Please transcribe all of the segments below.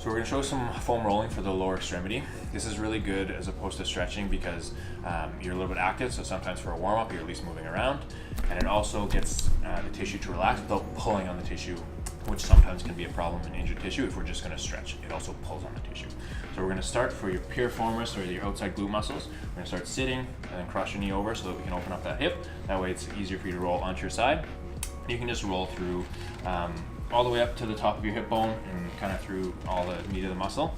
So we're going to show some foam rolling for the lower extremity. This is really good as opposed to stretching because you're a little bit active, so sometimes for a warm-up you're at least moving around, and it also gets the tissue to relax without pulling on the tissue, which sometimes can be a problem in injured tissue if we're just going to stretch. It also pulls on the tissue. So we're going to start for your piriformis, or your outside glute muscles. We're going to start sitting and then cross your knee over so that we can open up that hip. That way it's easier for you to roll onto your side. You can just roll through all the way up to the top of your hip bone and kind of through all the meat of the muscle.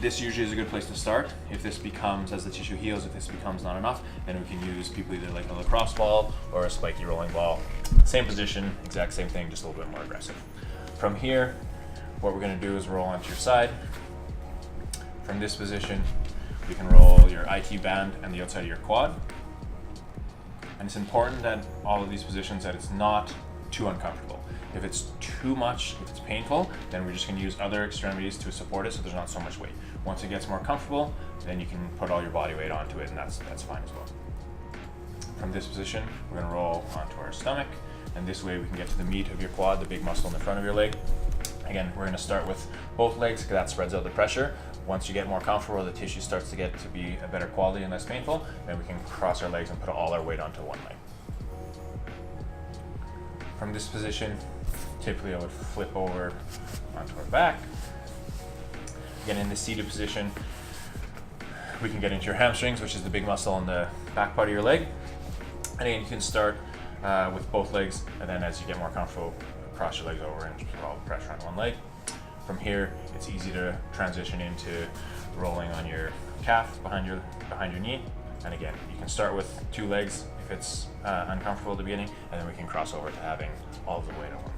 This usually is a good place to start. If this becomes, as the tissue heals, if this becomes not enough, then we can use people either like a lacrosse ball or a spiky rolling ball. Same position, exact same thing, just a little bit more aggressive. From here, what we're going to do is roll onto your side. From this position, we can roll your IT band and the outside of your quad. And it's important that all of these positions that it's not too uncomfortable. If it's too much, if it's painful, then we're just going to use other extremities to support it so there's not so much weight. Once it gets more comfortable, then you can put all your body weight onto it, and that's fine as well. From this position, we're going to roll onto our stomach, and this way we can get to the meat of your quad, the big muscle in the front of your leg. Again, we're going to start with both legs because that spreads out the pressure. Once you get more comfortable, the tissue starts to get to be a better quality and less painful, then we can cross our legs and put all our weight onto one leg. From this position, typically I would flip over onto our back. Again, in the seated position, we can get into your hamstrings, which is the big muscle on the back part of your leg. And again, you can start with both legs, and then as you get more comfortable, cross your legs over and just put all the pressure on one leg. From here, it's easy to transition into rolling on your calf behind your knee. And again, you can start with two legs if it's uncomfortable at the beginning, and then we can cross over to having all of the weight on one.